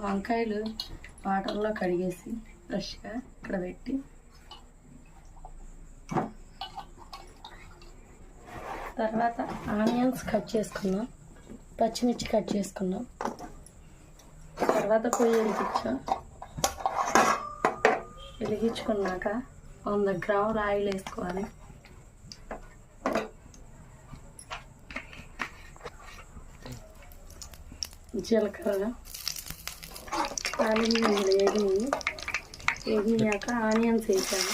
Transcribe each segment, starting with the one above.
వంకాయలు వాటర్లో కడిగేసి ఫ్రెష్గా ఇక్కడ పెట్టి తర్వాత ఆనియన్స్ కట్ చేసుకున్నాం, పచ్చిమిర్చి కట్ చేసుకున్నాం. తర్వాత పొయ్యి వెలిగించుకున్నాక 100 గ్రాముల ఆయిల్ వేసుకోవాలి. జీలకర్ర వేగినాక ఆనియన్స్ వేసాను.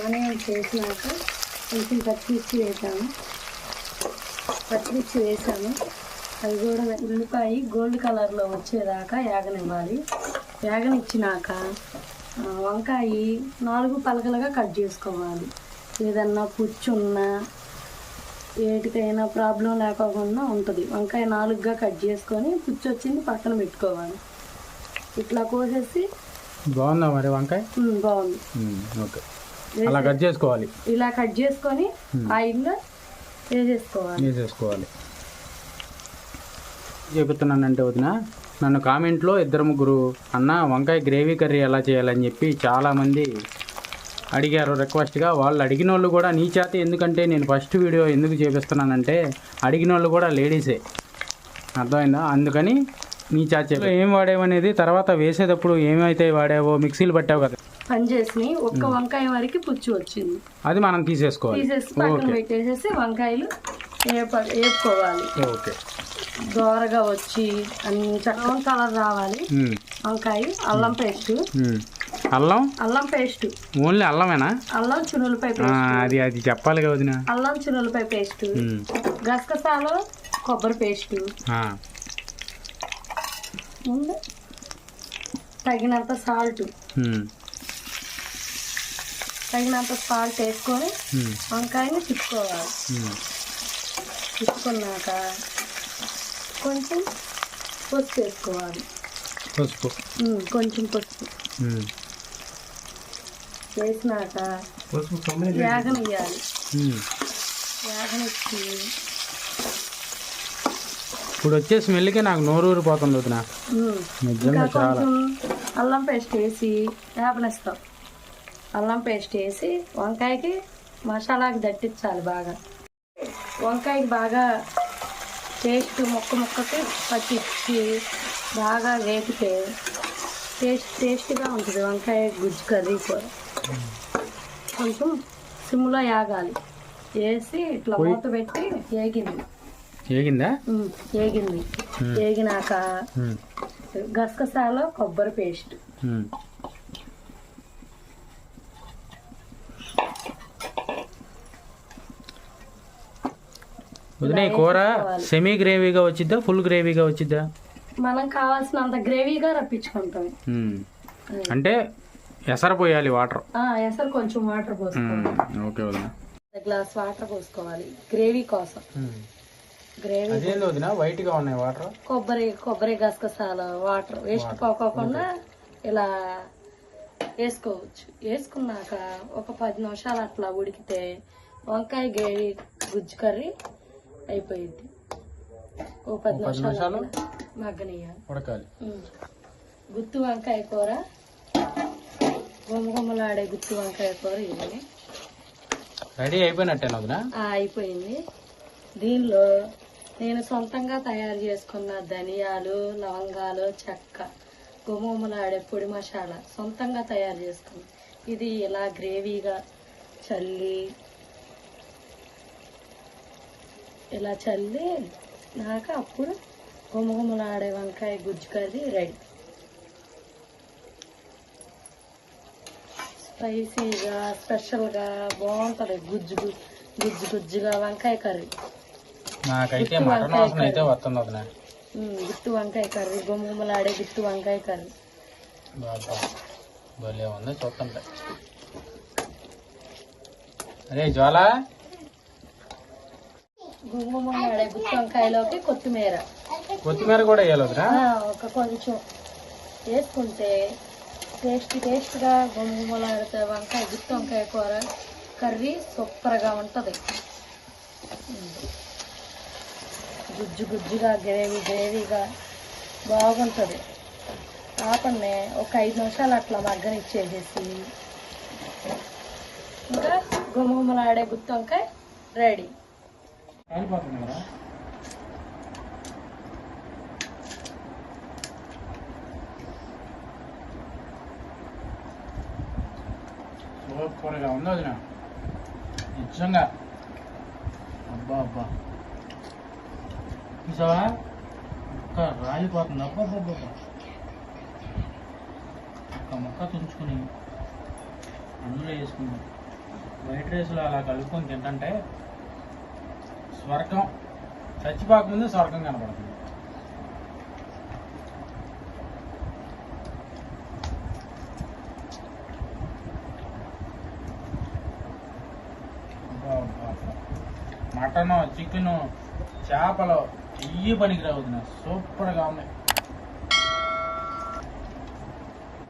ఆనియన్స్ వేసినాక కొంచెం పచ్చిమిర్చి వేసాను. అవి కూడా ఉల్లిపాయ గోల్డ్ కలర్లో వచ్చేదాకా వేగనివ్వాలి. వేగనిచ్చినాక వంకాయ 4 పలకలుగా కట్ చేసుకోవాలి. ఏదన్నా పుచ్చున్నా ఏటికైనా ప్రాబ్లం లేకోకుండా ఉంటుంది. వంకాయ 4గా కట్ చేసుకొని పుచ్చు వచ్చింది పక్కన పెట్టుకోవాలి. ఇట్లా కోసేసి బాగుందా మరి వంకాయ? బాగుంది. ఓకే, అలా కట్ చేసుకోవాలి. ఇలా కట్ చేసుకొని ఆయిల్లో వేసేసుకోవాలి. చెబుతున్నానంటే వదిన, నన్ను కామెంట్లో 2-3 అన్న వంకాయ గ్రేవీ కర్రీ ఎలా చేయాలని చెప్పి చాలామంది అడిగారు రిక్వెస్ట్గా. వాళ్ళు అడిగిన వాళ్ళు కూడా నీ చేత, ఎందుకంటే నేను ఫస్ట్ వీడియో ఎందుకు చేపిస్తున్నానంటే అడిగిన వాళ్ళు కూడా లేడీసే, అర్థమైందా? అందుకని నీ చేత ఏం వాడేవనేది తర్వాత వేసేటప్పుడు ఏమైతే వాడావో మిక్సీలు పట్టావు కదా, పనిచేసి ఒక్క వంకాయ వరకు పుచ్చు వచ్చింది, అది మనం తీసేసుకోవాలి. పక్కన పెట్టేసేసి వంకాయలు వేపుకోవాలి. ఓకే, దోరగా వచ్చి అన్ని చక్కగా కలర్ రావాలి. వంకాయ అల్లం పేస్ట్, అల్లం పేస్ట్ ఓన్లీ అల్లమేనా? అల్లం చున్నులపై అది చెప్పాలి కదా. అల్లం చున్నులపై పేస్ట్, గసగసాలు కొబ్బరి పేస్ట్, తగినంత సాల్ట్ వేసుకొని వంకాయని తిప్పుకోవాలి. తిప్పుకున్నాక కొంచెం పసుపు వేసుకోవాలి. కొంచెం పసుపు వేసినాక వేగనియ్యాలి. వేగనిచ్చి ఇప్పుడు వచ్చే స్మెల్కి నాకు నోరు ఊరిపోతుంది వదిన. కొంచెం అల్లం పేస్ట్ వేసి వేపనిస్తాం. అల్లం పేస్ట్ వేసి వంకాయకి మసాలాకి దట్టించాలి బాగా. వంకాయకి బాగా పేస్ట్ ముక్కకి పట్టించి బాగా వేపితే టేస్ట్గా ఉంటుంది వంకాయ గుజ్జు కర్రీ కూడా. కొంచెం సిమ్లో వేగాలి. వేసి ఇట్లా మూత పెట్టి వేగినాక గసగసాలు కొబ్బరి పేస్ట్, కూర సెమీ గ్రేవీగా వచ్చిద్దా ఫుల్ గ్రేవీగా వచ్చిద్దా? మనం కావాల్సినంత గ్రేవీగా రప్పించుకుంటాం. అంటే ఎసరు పోయాలి, వాటర్ ఎసరు కొంచెం వాటర్ పోసుకోవాలి. గ్లాస్ వాటర్ పోసుకోవాలి గ్రేవీ కోసం. గ్రేవీ వైట్ గా ఉన్నాయి వాటర్. కొబ్బరి గసగసాల వాటర్ వేస్ట్ పోకోకుండా ఇలా వేసుకోవచ్చు. వేసుకున్నాక ఒక 10 నిమిషాలు అట్లా ఉడికితే వంకాయ గ్రేవీ గుజ్జు కర్రీ అయిపోయింది. ఓ 10 నిమిషాలు మగ్గనియాలి. గుత్తి వంకాయ కూర, గుమ్మగుమ్మలాడే గుత్తి వంకాయ కూర ఇది రెడీ అయిపోయినట్టేనా? అయిపోయింది. దీనిలో నేను సొంతంగా తయారు చేసుకున్న ధనియాలు, లవంగాలు, చెక్క, గుమ్మగుమ్మలాడే పొడి మసాలా సొంతంగా తయారు చేసుకున్నా. ఇది ఇలా గ్రేవీగా చల్లి నాక అప్పుడు గుమ్మగుమ్మలాడే వంకాయ గుజ్జు కర్రీ రెడీ. స్పైసీగా స్పెషల్గా బాగుంటుంది. గుజ్జుగా వంకాయ కర్రీ. నాకైతే మటన్ వాసన అయితే వస్తుంది వదిన. గుత్తి వంకాయ కర్రీ, గుమ్మగుమ్మలాడే గుత్తి వంకాయ కర్రీ భలే ఉంది చూస్తుంటే. అరే జ్వాల, గుమ్మగుమ్మలాడే గుత్తి వంకాయలోకి కొత్తిమీర కూడా వేయాలి వదిన. ఒక కొంచెం వేసుకుంటే టేస్ట్గా గుమ్మగుమ్మలాడితే వంకాయ గుత్తి వంకాయ కూర కర్రీ సూపర్గా ఉంటుంది. గుజ్జు గుజ్జుగా గ్రేవీగా బాగుంటుంది. ఆపండి, ఒక 5 నిమిషాలు అట్లా మగ్గనిచ్చేసేసి ఇంకా గుమగుమలాడే గుత్తి వంకాయ రెడీ. కాలిపోతుంది కదా. సూపర్గా ఉంది వదిన, నిజంగా. అబ్బా అబ్బా చూసావా, ఒక్క రాలిపోతుంది. అబ్బా ఒక్క ముక్క తుంచుకుని అందులో వేసుకుని వైట్ రైస్లో అలా కలుపుకొని తింటుంటే స్వర్గం. చచ్చిపోకముందు స్వర్గం కనపడుతుంది. మటను, చికెను, చేపలు ఇవి పనికి రావద్దు. సూపర్గా ఉన్నాయి.